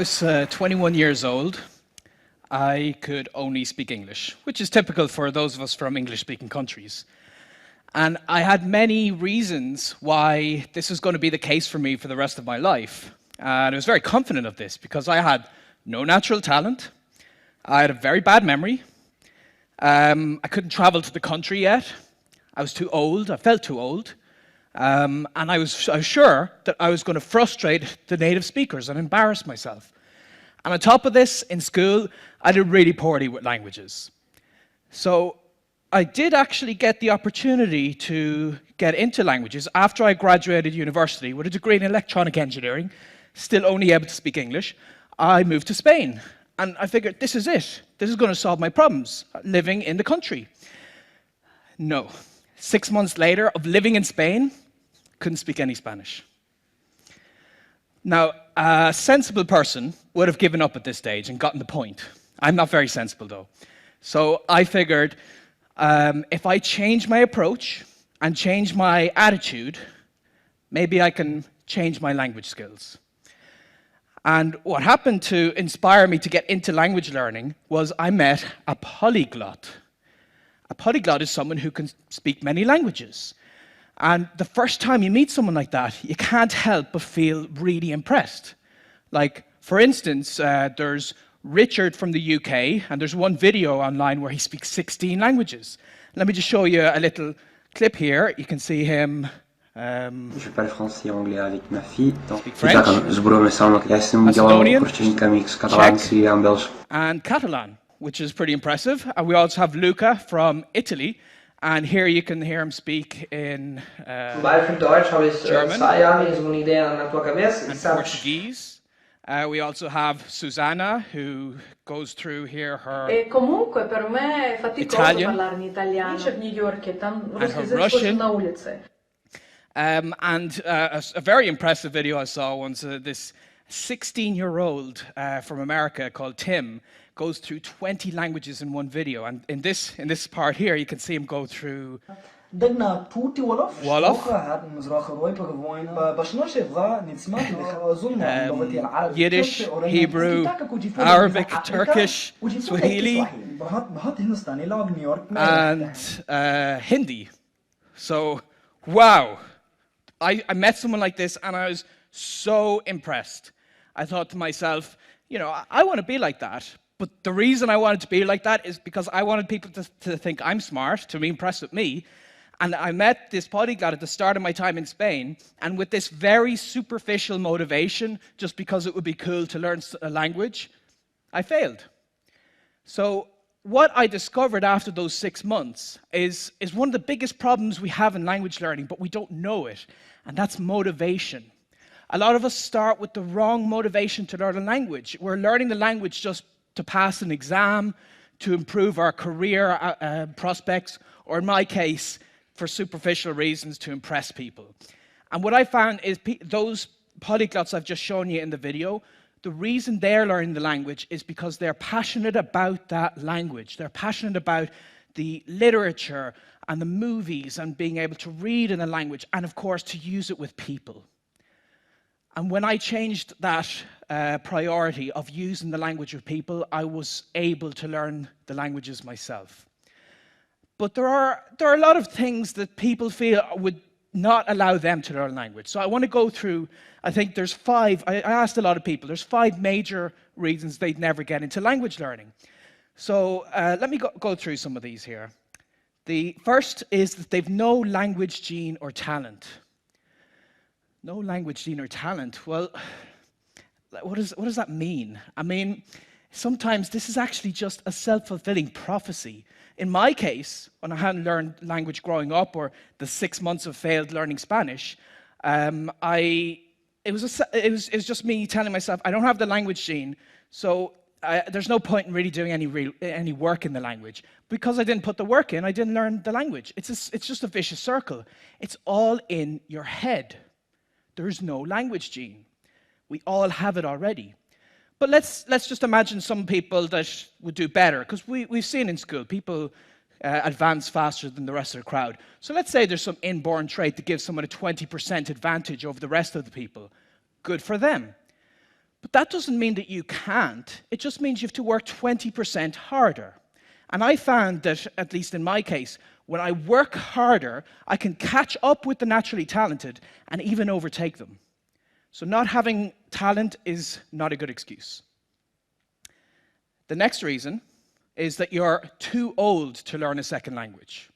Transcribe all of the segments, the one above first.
was 21 years old, I could only speak English, which is typical for those of us from English-speaking countries. And I had many reasons why this was going to be the case for me for the rest of my life. And I was very confident of this because I had no natural talent, I had a very bad memory, I couldn't travel to the country yet, I was too old, I felt too old, and I was sure that I was going to frustrate the native speakers and embarrass myself. And on top of this, in school, I did really poorly with languages. So I did actually get the opportunity to get into languages after I graduated university with a degree in electronic engineering, still only able to speak English. I moved to Spain, and I figured this is it. This is going to solve my problems living in the country. No. 6 months later of living in Spain, couldn't speak any Spanish. Now, a sensible person would have given up at this stage and gotten the point. I'm not very sensible, though. So I figured if I change my approach and change my attitude, maybe I can change my language skills. And what happened to inspire me to get into language learning was I met a polyglot. A polyglot is someone who can speak many languages. And the first time you meet someone like that, you can't help but feel really impressed. Like, for instance, there's Richard from the UK, and there's one video online where he speaks 16 languages. Let me just show you a little clip here. You can see him. Je parle français et anglais avec ma fille. Speak French, Macedonian, Czech, and Catalan, which is pretty impressive. And we also have Luca from Italy. And here you can hear him speak in German and Portuguese. We also have Susanna, who goes through here her Italian and her Russian. And a very impressive video I saw once, this 16-year-old from America called Tim goes through 20 languages in one video. And in this part here, you can see him go through Wolof, Yiddish, Hebrew, Arabic, Turkish, Swahili, and Hindi. So, wow. I met someone like this and I was so impressed. I thought to myself, you know, I want to be like that. But the reason I wanted to be like that is because I wanted people to think I'm smart, to be impressed with me. And I met this polyglot at the start of my time in Spain, and with this very superficial motivation, just because it would be cool to learn a language, I failed. So what I discovered after those 6 months is one of the biggest problems we have in language learning, but we don't know it, and that's motivation. A lot of us start with the wrong motivation to learn a language. We're learning the language just to pass an exam, to improve our career prospects, or in my case, for superficial reasons, to impress people. And what I found is those polyglots I've just shown you in the video, the reason they're learning the language is because they're passionate about that language. They're passionate about the literature and the movies and being able to read in a language and, of course, to use it with people. And when I changed that priority of using the language with people, I was able to learn the languages myself. But there are a lot of things that people feel would not allow them to learn language. So I want to go through, I think there's 5, I asked a lot of people, there's 5 major reasons they'd never get into language learning. So let me go through some of these here. The first is that they've no language gene or talent. No language gene or talent. Well, what does that mean? I mean, sometimes this is actually just a self-fulfilling prophecy. In my case, when I hadn't learned language growing up, or the 6 months of failed learning Spanish, it was just me telling myself, I don't have the language gene, so there's no point in really doing any work in the language. Because I didn't put the work in, I didn't learn the language. It's just a vicious circle. It's all in your head. There's no language gene. We all have it already. But let's just imagine some people that would do better, because we've seen in school people advance faster than the rest of the crowd. So let's say there's some inborn trait that gives someone a 20% advantage over the rest of the people. Good for them. But that doesn't mean that you can't. It just means you have to work 20% harder. And I found that, at least in my case, when I work harder, I can catch up with the naturally talented and even overtake them. So not having talent is not a good excuse. The next reason is that you're too old to learn a second language.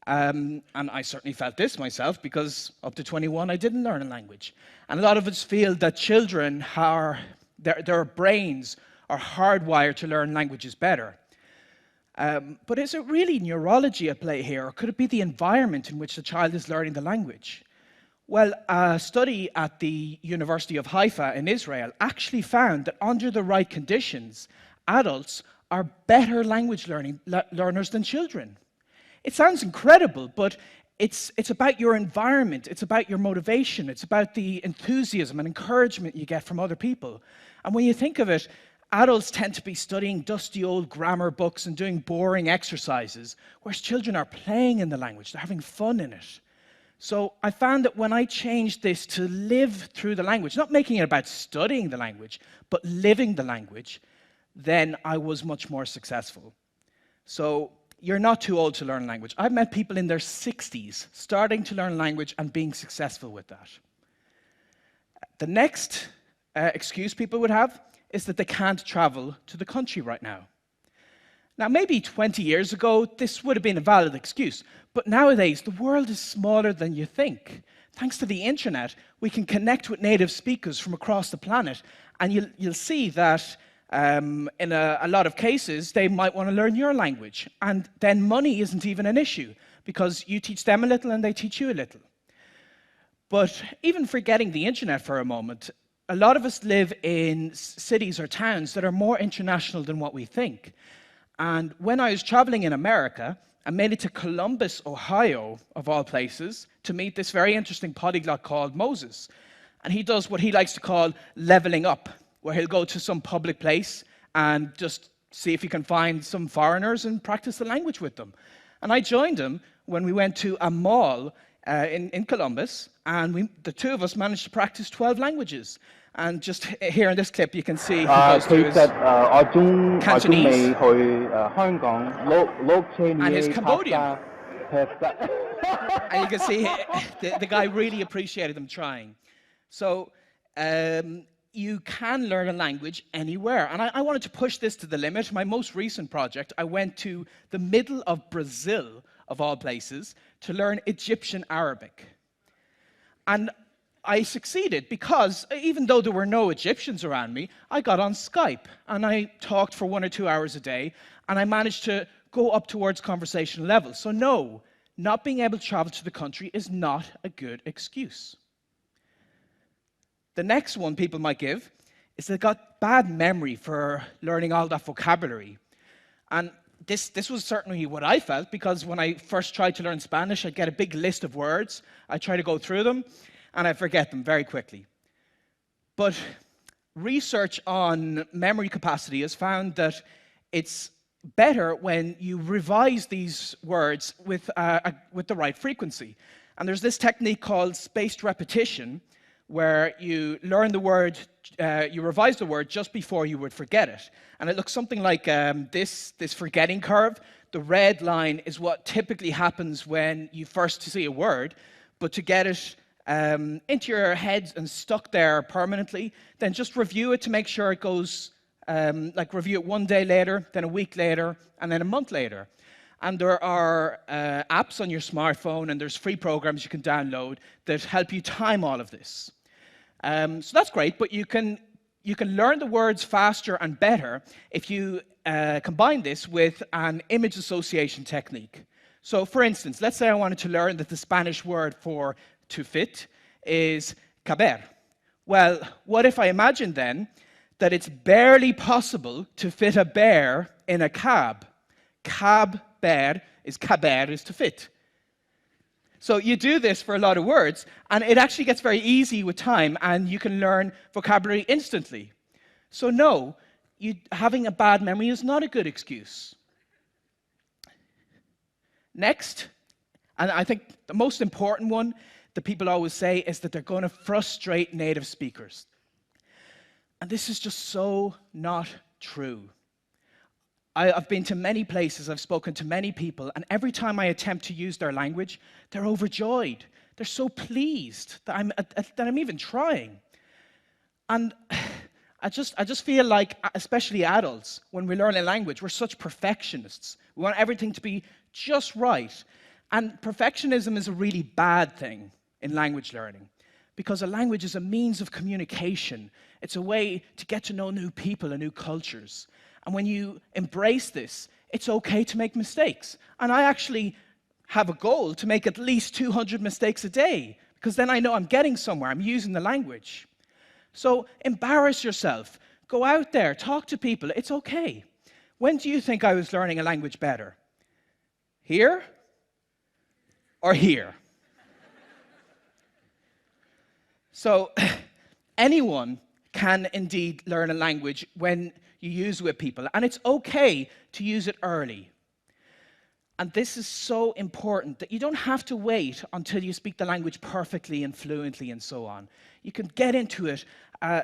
And I certainly felt this myself, because up to 21 I didn't learn a language. And a lot of us feel that children their brains are hardwired to learn languages better. But is it really neurology at play here, or could it be the environment in which the child is learning the language? Well, a study at the University of Haifa in Israel actually found that under the right conditions, adults are better language learners than children. It sounds incredible, but it's about your environment, it's about your motivation, it's about the enthusiasm and encouragement you get from other people. And when you think of it, adults tend to be studying dusty old grammar books and doing boring exercises, whereas children are playing in the language, they're having fun in it. So I found that when I changed this to live through the language, not making it about studying the language, but living the language, then I was much more successful. So you're not too old to learn language. I've met people in their 60s starting to learn language and being successful with that. The next excuse people would have is that they can't travel to the country right now. Now, maybe 20 years ago, this would have been a valid excuse, but nowadays, the world is smaller than you think. Thanks to the internet, we can connect with native speakers from across the planet, and you'll see that in a lot of cases, they might want to learn your language, and then money isn't even an issue, because you teach them a little and they teach you a little. But even forgetting the internet for a moment, a lot of us live in cities or towns that are more international than what we think. And when I was traveling in America, I made it to Columbus, Ohio, of all places, to meet this very interesting polyglot called Moses. And he does what he likes to call leveling up, where he'll go to some public place and just see if he can find some foreigners and practice the language with them. And I joined him when we went to a mall in Columbus, and the two of us managed to practice 12 languages. And just here in this clip, you can see he goes to his Cantonese and his Cambodian. And you can see the guy really appreciated them trying. So you can learn a language anywhere. And I wanted to push this to the limit. My most recent project, I went to the middle of Brazil, of all places, to learn Egyptian Arabic. And I succeeded because even though there were no Egyptians around me, I got on Skype and I talked for 1 or 2 hours a day, and I managed to go up towards conversational level. So no, not being able to travel to the country is not a good excuse. The next one people might give is they've got bad memory for learning all that vocabulary. And this was certainly what I felt, because when I first tried to learn Spanish, I'd get a big list of words, I'd try to go through them, and I forget them very quickly. But research on memory capacity has found that it's better when you revise these words with the right frequency. And there's this technique called spaced repetition, where you learn the word, you revise the word just before you would forget it. And it looks something like this forgetting curve. The red line is what typically happens when you first see a word, but to get it into your head and stuck there permanently, then just review it to make sure it goes, review it 1 day later, then a week later, and then a month later. And there are apps on your smartphone, and there's free programs you can download that help you time all of this. So that's great, but you can learn the words faster and better if you combine this with an image association technique. So for instance, let's say I wanted to learn that the Spanish word for to fit is caber. Well, what if I imagined then that it's barely possible to fit a bear in a cab? Caber is to fit. So you do this for a lot of words, and it actually gets very easy with time, and you can learn vocabulary instantly. So no, having a bad memory is not a good excuse. Next, and I think the most important one that people always say is that they're going to frustrate native speakers. And this is just so not true. I've been to many places, I've spoken to many people, and every time I attempt to use their language, they're overjoyed. They're so pleased that I'm even trying. And I just feel like, especially adults, when we learn a language, we're such perfectionists. We want everything to be just right. And perfectionism is a really bad thing in language learning, because a language is a means of communication. It's a way to get to know new people and new cultures. And when you embrace this, it's okay to make mistakes. And I actually have a goal to make at least 200 mistakes a day, because then I know I'm getting somewhere, I'm using the language. So embarrass yourself. Go out there, talk to people, it's okay. When do you think I was learning a language better? Here or here? So anyone can indeed learn a language when you use it with people, and it's okay to use it early. And this is so important that you don't have to wait until you speak the language perfectly and fluently and so on. You can get into it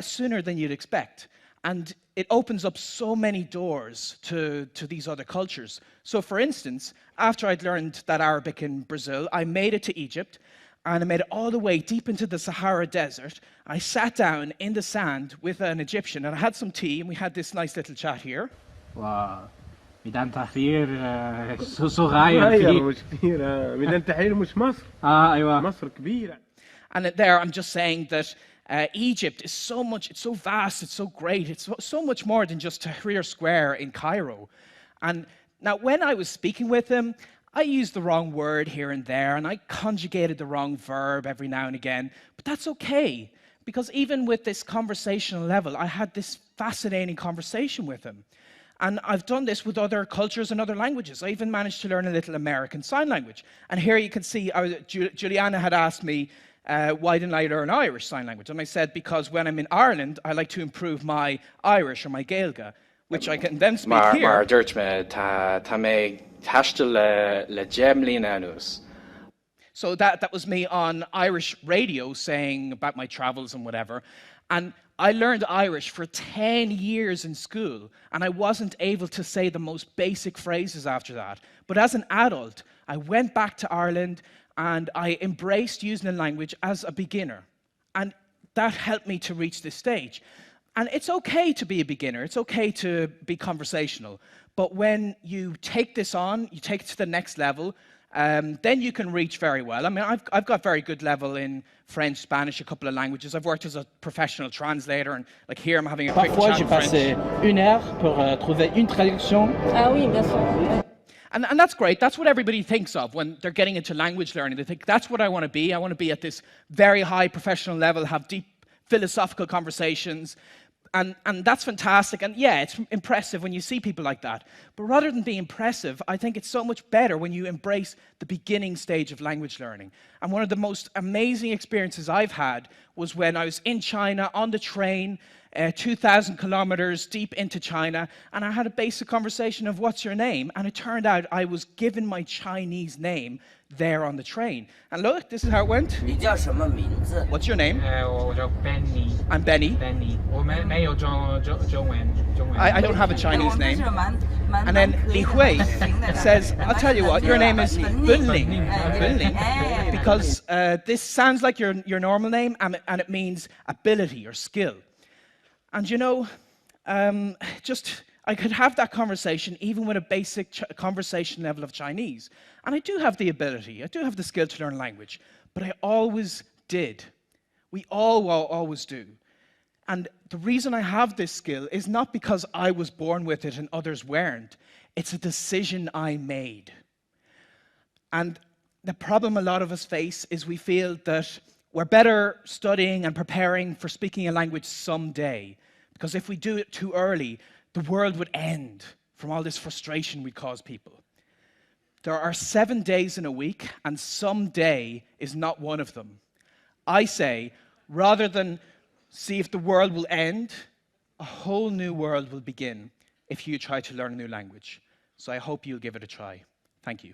sooner than you'd expect. And it opens up so many doors to these other cultures. So for instance, after I'd learned that Arabic in Brazil, I made it to Egypt, and I made it all the way deep into the Sahara Desert. I sat down in the sand with an Egyptian, and I had some tea, and we had this nice little chat here. Wow. ميدان تحرير صغير صغير مش كبير ميدان تحرير مش مصر ايوه مصر كبيرة. And there I'm just saying that Egypt is so much, it's so vast, it's so great, it's so much more than just Tahrir Square in Cairo. And now when I was speaking with him, I used the wrong word here and there, and I conjugated the wrong verb every now and again, but that's okay, because even with this conversational level, I had this fascinating conversation with him. And I've done this with other cultures and other languages. I even managed to learn a little American Sign Language. And here you can see, Juliana had asked me, why didn't I learn Irish Sign Language? And I said, because when I'm in Ireland, I like to improve my Irish or my Gaeilge, which I can then speak here. Maar dúirt me tá mé taiste le Gemlín anús. So that was me on Irish radio saying about my travels and whatever. And I learned Irish for 10 years in school, and I wasn't able to say the most basic phrases after that. But as an adult, I went back to Ireland and I embraced using the language as a beginner. And that helped me to reach this stage. And it's okay to be a beginner, it's okay to be conversational. But when you take this on, you take it to the next level, then you can reach very well. I mean, I've got very good level in French, Spanish, a couple of languages. I've worked as a professional translator, and like here I'm having a quick Parfois, chat j'ai in French. passé 1 heure pour trouver une traduction. Ah oui, bien sûr. And that's great. That's what everybody thinks of when they're getting into language learning. They think, that's what I want to be. I want to be at this very high professional level, have deep philosophical conversations. And that's fantastic. And yeah, it's impressive when you see people like that. But rather than be impressive, I think it's so much better when you embrace the beginning stage of language learning. And one of the most amazing experiences I've had was when I was in China on the train, 2,000 kilometers deep into China, and I had a basic conversation of what's your name? And it turned out I was given my Chinese name there on the train. And look, this is how it went. 你叫什么名字？ What's your name? 我叫 Benny. I'm Benny. Benny. 我没有中文。I don't have a Chinese 我们 name. 是蛮 And then 可以 Li 的 Hui 蛮行的 says, I'll tell you what, your name is Bunling. Bunling. Eh, Because this sounds like your normal name, and it means ability or skill. And you know, I could have that conversation even with a basic conversation level of Chinese. And I do have the ability, I do have the skill to learn language, but I always did. We all always do. And the reason I have this skill is not because I was born with it and others weren't. It's a decision I made. And the problem a lot of us face is we feel that we're better studying and preparing for speaking a language someday, because if we do it too early, the world would end from all this frustration we cause people. There are 7 days in a week, and someday is not one of them. I say, rather than see if the world will end, a whole new world will begin if you try to learn a new language. So I hope you'll give it a try. Thank you.